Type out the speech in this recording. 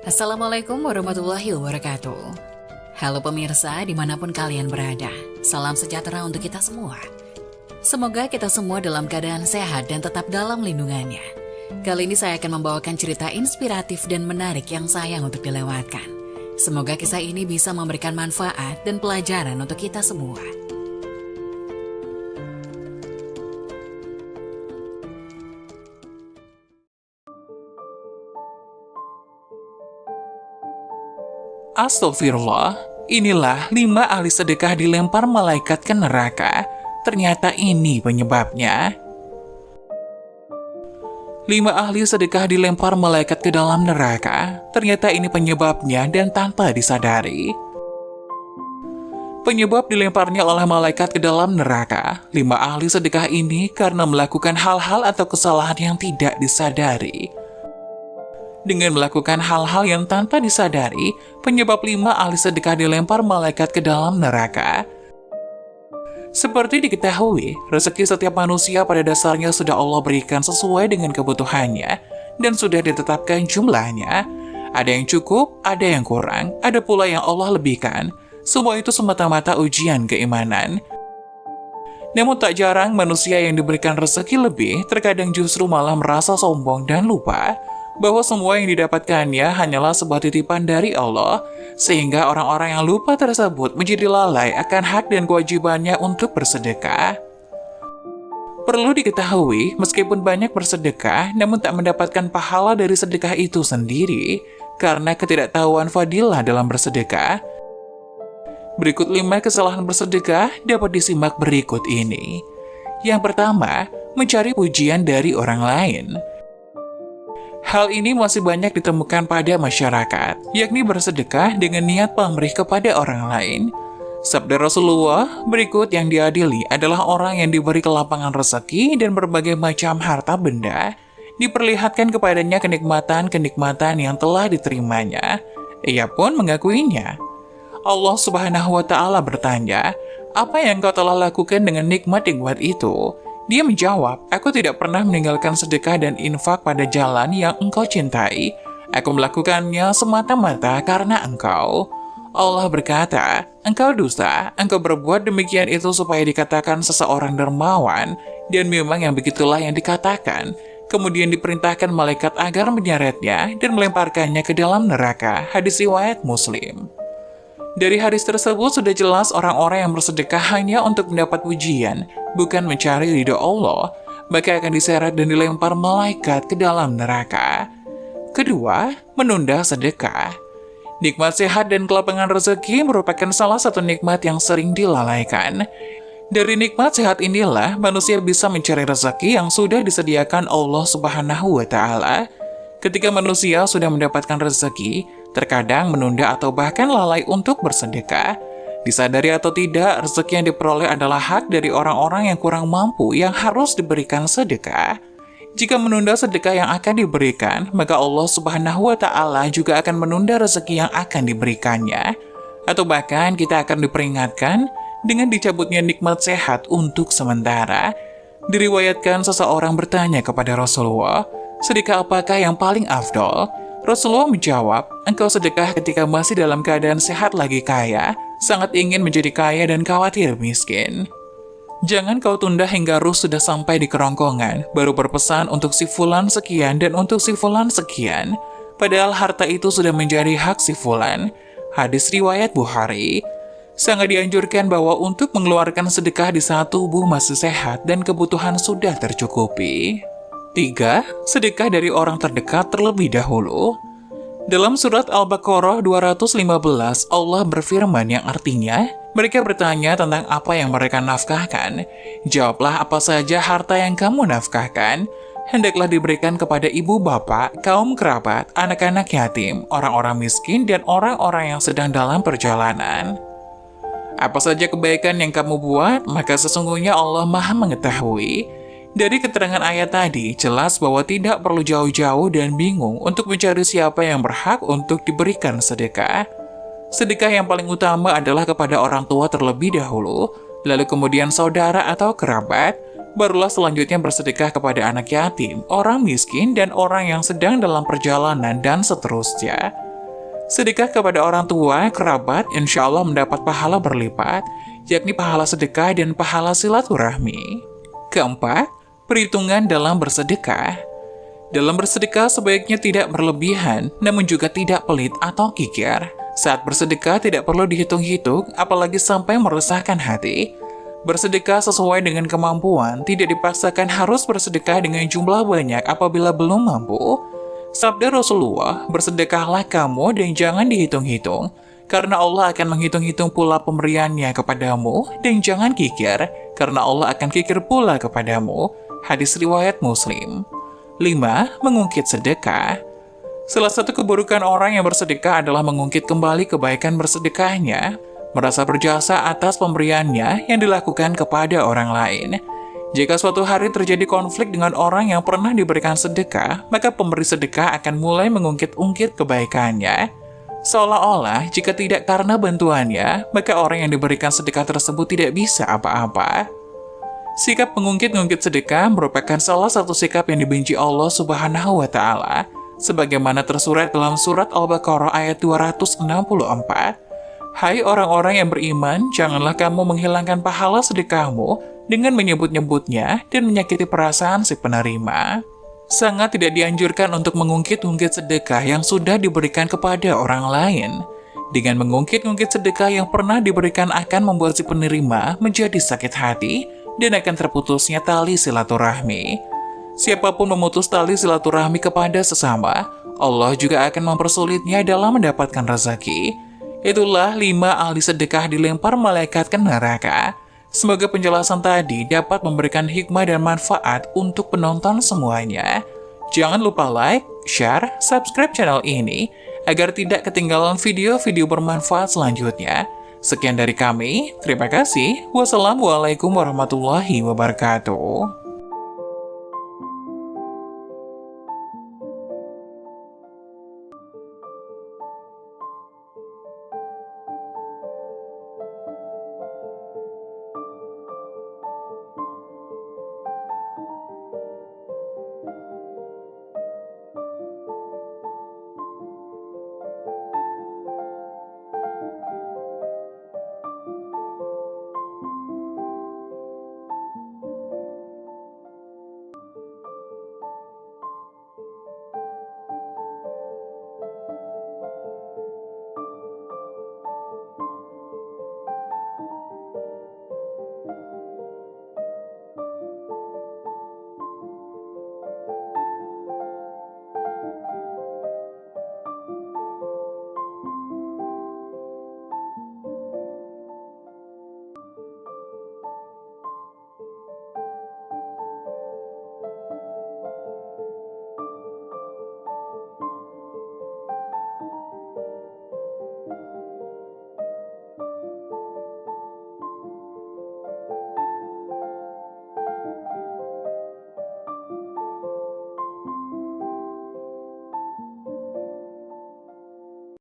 Assalamualaikum warahmatullahi wabarakatuh. Halo pemirsa dimanapun kalian berada, salam sejahtera untuk kita semua. Semoga kita semua dalam keadaan sehat dan tetap dalam lindungannya. Kali ini saya akan membawakan cerita inspiratif dan menarik yang sayang untuk dilewatkan. Semoga kisah ini bisa memberikan manfaat dan pelajaran untuk kita semua. Astagfirullah, inilah 5 ahli sedekah dilempar malaikat ke neraka. Ternyata ini penyebabnya. 5 ahli sedekah dilempar malaikat ke dalam neraka. Ternyata ini penyebabnya dan tanpa disadari. Penyebab dilemparnya oleh malaikat ke dalam neraka, 5 ahli sedekah ini karena melakukan hal-hal atau kesalahan yang tidak disadari. Dengan melakukan hal-hal yang tanpa disadari, penyebab 5 ahli sedekah dilempar malaikat ke dalam neraka. Seperti diketahui, rezeki setiap manusia pada dasarnya sudah Allah berikan sesuai dengan kebutuhannya, dan sudah ditetapkan jumlahnya. Ada yang cukup, ada yang kurang, ada pula yang Allah lebihkan. Semua itu semata-mata ujian keimanan. Namun tak jarang manusia yang diberikan rezeki lebih, terkadang justru malah merasa sombong dan lupa bahwa semua yang didapatkannya hanyalah sebuah titipan dari Allah, sehingga orang-orang yang lupa tersebut menjadi lalai akan hak dan kewajibannya untuk bersedekah. Perlu diketahui, meskipun banyak bersedekah, namun tak mendapatkan pahala dari sedekah itu sendiri, karena ketidaktahuan fadilah dalam bersedekah. Berikut 5 kesalahan bersedekah dapat disimak berikut ini. Yang pertama, mencari pujian dari orang lain. Hal ini masih banyak ditemukan pada masyarakat, yakni bersedekah dengan niat pamrih kepada orang lain. Sabda Rasulullah berikut yang diadili adalah orang yang diberi kelapangan rezeki dan berbagai macam harta benda, diperlihatkan kepadanya kenikmatan-kenikmatan yang telah diterimanya. Ia pun mengakuinya. Allah Subhanahu wa Ta'ala bertanya, "Apa yang kau telah lakukan dengan nikmat-nikmat itu?" Dia menjawab, "Aku tidak pernah meninggalkan sedekah dan infak pada jalan yang engkau cintai. Aku melakukannya semata-mata karena engkau." Allah berkata, "Engkau dusta, engkau berbuat demikian itu supaya dikatakan seseorang dermawan, dan memang yang begitulah yang dikatakan." Kemudian diperintahkan malaikat agar menyeretnya dan melemparkannya ke dalam neraka. Hadis riwayat Muslim. Dari hadis tersebut sudah jelas orang-orang yang bersedekah hanya untuk mendapat pujian, bukan mencari ridho Allah, maka akan diseret dan dilempar malaikat ke dalam neraka. Kedua, menunda sedekah. Nikmat sehat dan kelapangan rezeki merupakan salah satu nikmat yang sering dilalaikan. Dari nikmat sehat inilah manusia bisa mencari rezeki yang sudah disediakan Allah Subhanahu wa Ta'ala. Ketika manusia sudah mendapatkan rezeki, terkadang menunda atau bahkan lalai untuk bersedekah. Disadari atau tidak, rezeki yang diperoleh adalah hak dari orang-orang yang kurang mampu yang harus diberikan sedekah. Jika menunda sedekah yang akan diberikan, maka Allah Subhanahu wa Ta'ala juga akan menunda rezeki yang akan diberikannya. Atau bahkan kita akan diperingatkan dengan dicabutnya nikmat sehat untuk sementara. Diriwayatkan seseorang bertanya kepada Rasulullah, "Sedekah apakah yang paling afdol?" Rasulullah menjawab, "Engkau sedekah ketika masih dalam keadaan sehat lagi kaya, sangat ingin menjadi kaya dan khawatir miskin. Jangan kau tunda hingga ruh sudah sampai di kerongkongan, baru berpesan untuk si fulan sekian dan untuk si fulan sekian, padahal harta itu sudah menjadi hak si fulan." Hadis riwayat Bukhari. Sangat dianjurkan bahwa untuk mengeluarkan sedekah di saat tubuh masih sehat dan kebutuhan sudah tercukupi. 3. Sedekah dari orang terdekat terlebih dahulu. Dalam surat Al-Baqarah 215, Allah berfirman yang artinya, mereka bertanya tentang apa yang mereka nafkahkan. Jawablah apa saja harta yang kamu nafkahkan. Hendaklah diberikan kepada ibu bapak, kaum kerabat, anak-anak yatim, orang-orang miskin, dan orang-orang yang sedang dalam perjalanan. Apa saja kebaikan yang kamu buat, maka sesungguhnya Allah Maha mengetahui. Dari keterangan ayat tadi, jelas bahwa tidak perlu jauh-jauh dan bingung untuk mencari siapa yang berhak untuk diberikan sedekah. Sedekah yang paling utama adalah kepada orang tua terlebih dahulu, lalu kemudian saudara atau kerabat, barulah selanjutnya bersedekah kepada anak yatim, orang miskin, dan orang yang sedang dalam perjalanan, dan seterusnya. Sedekah kepada orang tua, kerabat, insya Allah mendapat pahala berlipat, yakni pahala sedekah dan pahala silaturahmi. Keempat, perhitungan dalam bersedekah. Dalam bersedekah sebaiknya tidak berlebihan, namun juga tidak pelit atau kikir. Saat bersedekah tidak perlu dihitung-hitung, apalagi sampai meresahkan hati. Bersedekah sesuai dengan kemampuan, tidak dipaksakan harus bersedekah dengan jumlah banyak apabila belum mampu. Sabda Rasulullah, bersedekahlah kamu dan jangan dihitung-hitung, karena Allah akan menghitung-hitung pula pemberiannya kepadamu, dan jangan kikir, karena Allah akan kikir pula kepadamu. Hadis riwayat Muslim. 5. Mengungkit sedekah. Salah satu keburukan orang yang bersedekah adalah mengungkit kembali kebaikan bersedekahnya, merasa berjasa atas pemberiannya yang dilakukan kepada orang lain. Jika suatu hari terjadi konflik dengan orang yang pernah diberikan sedekah, maka pemberi sedekah akan mulai mengungkit-ungkit kebaikannya. Seolah-olah jika tidak karena bantuannya, maka orang yang diberikan sedekah tersebut tidak bisa apa-apa. Sikap mengungkit-ungkit sedekah merupakan salah satu sikap yang dibenci Allah Subhanahu wa Ta'ala, sebagaimana tersurat dalam surat Al-Baqarah ayat 264. Hai orang-orang yang beriman, janganlah kamu menghilangkan pahala sedekahmu dengan menyebut-nyebutnya dan menyakiti perasaan si penerima. Sangat tidak dianjurkan untuk mengungkit-ungkit sedekah yang sudah diberikan kepada orang lain. Dengan mengungkit-ungkit sedekah yang pernah diberikan akan membuat si penerima menjadi sakit hati dan akan terputusnya tali silaturahmi. Siapapun memutus tali silaturahmi kepada sesama, Allah juga akan mempersulitnya dalam mendapatkan rezeki. Itulah 5 ahli sedekah dilempar malaikat ke neraka. Semoga penjelasan tadi dapat memberikan hikmah dan manfaat untuk penonton semuanya. Jangan lupa like, share, subscribe channel ini agar tidak ketinggalan video-video bermanfaat selanjutnya. Sekian dari kami, terima kasih. Wassalamualaikum warahmatullahi wabarakatuh.